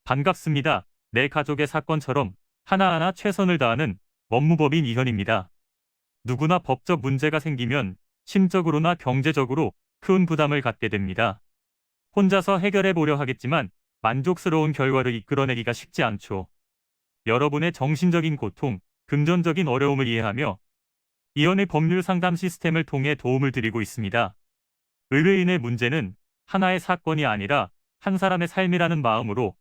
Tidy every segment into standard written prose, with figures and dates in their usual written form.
반갑습니다. 내 가족의 사건처럼 하나하나 최선을 다하는 법무법인 이현입니다. 누구나 법적 문제가 생기면 심적으로나 경제적으로 큰 부담을 갖게 됩니다. 혼자서 해결해 보려 하겠지만 만족스러운 결과를 이끌어내기가 쉽지 않죠. 여러분의 정신적인 고통, 금전적인 어려움을 이해하며 이현의 법률 상담 시스템을 통해 도움을 드리고 있습니다. 의뢰인의 문제는 하나의 사건이 아니라 한 사람의 삶이라는 마음으로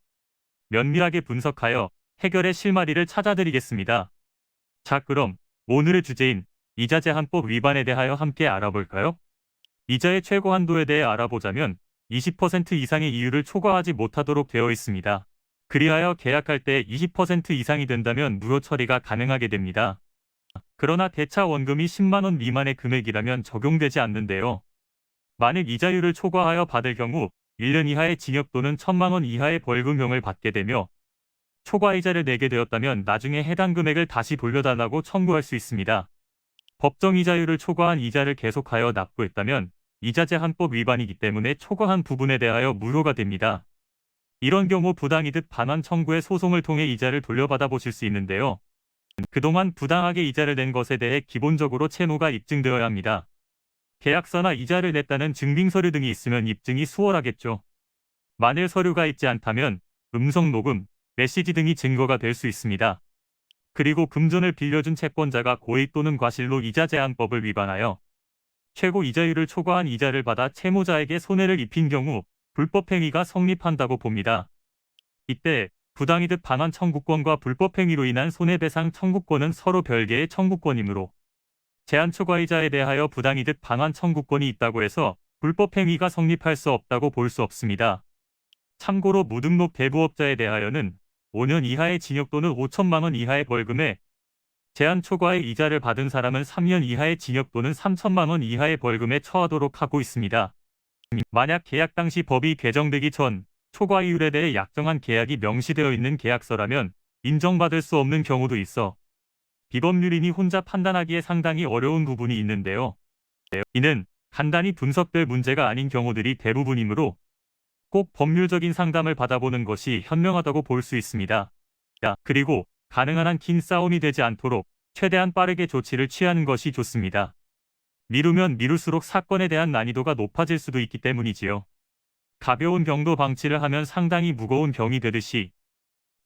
면밀하게 분석하여 해결의 실마리를 찾아드리겠습니다. 자, 그럼 오늘의 주제인 이자 제한법 위반에 대하여 함께 알아볼까요? 이자의 최고 한도에 대해 알아보자면 20% 이상의 이율을 초과하지 못하도록 되어 있습니다. 그리하여 계약할 때 20% 이상이 된다면 무효 처리가 가능하게 됩니다. 그러나 대차 원금이 10만 원 미만의 금액이라면 적용되지 않는데요. 만약 이자율을 초과하여 받을 경우 1년 이하의 징역 또는 1,000만 원 이하의 벌금형을 받게 되며 초과 이자를 내게 되었다면 나중에 해당 금액을 다시 돌려달라고 청구할 수 있습니다. 법정 이자율을 초과한 이자를 계속하여 납부했다면 이자 제한법 위반이기 때문에 초과한 부분에 대하여 무효가 됩니다. 이런 경우 부당이득 반환 청구의 소송을 통해 이자를 돌려받아 보실 수 있는데요. 그동안 부당하게 이자를 낸 것에 대해 기본적으로 채무가 입증되어야 합니다. 계약서나 이자를 냈다는 증빙서류 등이 있으면 입증이 수월하겠죠. 만일 서류가 있지 않다면 음성 녹음, 메시지 등이 증거가 될 수 있습니다. 그리고 금전을 빌려준 채권자가 고의 또는 과실로 이자 제한법을 위반하여 최고 이자율을 초과한 이자를 받아 채무자에게 손해를 입힌 경우 불법행위가 성립한다고 봅니다. 이때 부당이득 반환 청구권과 불법행위로 인한 손해배상 청구권은 서로 별개의 청구권이므로 제한 초과이자에 대하여 부당이득 반환 청구권이 있다고 해서 불법행위가 성립할 수 없다고 볼 수 없습니다. 참고로 무등록 대부업자에 대하여는 5년 이하의 징역 또는 5천만 원 이하의 벌금에 제한 초과의 이자를 받은 사람은 3년 이하의 징역 또는 3천만 원 이하의 벌금에 처하도록 하고 있습니다. 만약 계약 당시 법이 개정되기 전 초과 이율에 대해 약정한 계약이 명시되어 있는 계약서라면 인정받을 수 없는 경우도 있어 비법률인이 혼자 판단하기에 상당히 어려운 부분이 있는데요. 이는 간단히 분석될 문제가 아닌 경우들이 대부분이므로 꼭 법률적인 상담을 받아보는 것이 현명하다고 볼 수 있습니다. 그리고 가능한 한 긴 싸움이 되지 않도록 최대한 빠르게 조치를 취하는 것이 좋습니다. 미루면 미룰수록 사건에 대한 난이도가 높아질 수도 있기 때문이지요. 가벼운 병도 방치를 하면 상당히 무거운 병이 되듯이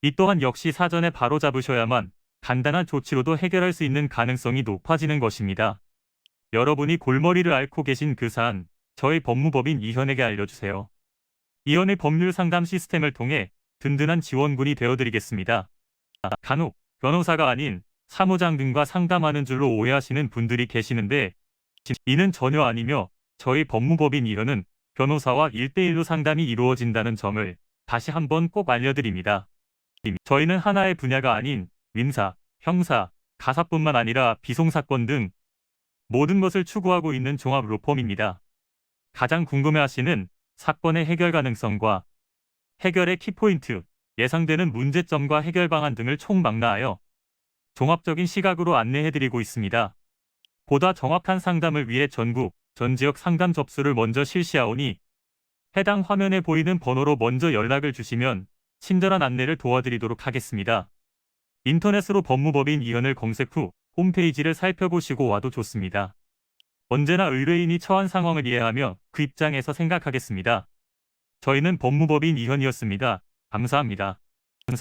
이 또한 역시 사전에 바로 잡으셔야만 간단한 조치로도 해결할 수 있는 가능성이 높아지는 것입니다. 여러분이 골머리를 앓고 계신 그 사안, 저희 법무법인 이현에게 알려주세요. 이현의 법률 상담 시스템을 통해 든든한 지원군이 되어드리겠습니다. 간혹 변호사가 아닌 사무장 등과 상담하는 줄로 오해하시는 분들이 계시는데 이는 전혀 아니며 저희 법무법인 이현은 변호사와 1대1로 상담이 이루어진다는 점을 다시 한번 꼭 알려드립니다. 저희는 하나의 분야가 아닌 민사, 형사, 가사뿐만 아니라 비송사건 등 모든 것을 추구하고 있는 종합 로펌입니다. 가장 궁금해하시는 사건의 해결 가능성과 해결의 키포인트, 예상되는 문제점과 해결 방안 등을 총망라하여 종합적인 시각으로 안내해드리고 있습니다. 보다 정확한 상담을 위해 전국, 전 지역 상담 접수를 먼저 실시하오니 해당 화면에 보이는 번호로 먼저 연락을 주시면 친절한 안내를 도와드리도록 하겠습니다. 인터넷으로 법무법인 이현을 검색 후 홈페이지를 살펴보시고 와도 좋습니다. 언제나 의뢰인이 처한 상황을 이해하며 그 입장에서 생각하겠습니다. 저희는 법무법인 이현이었습니다. 감사합니다.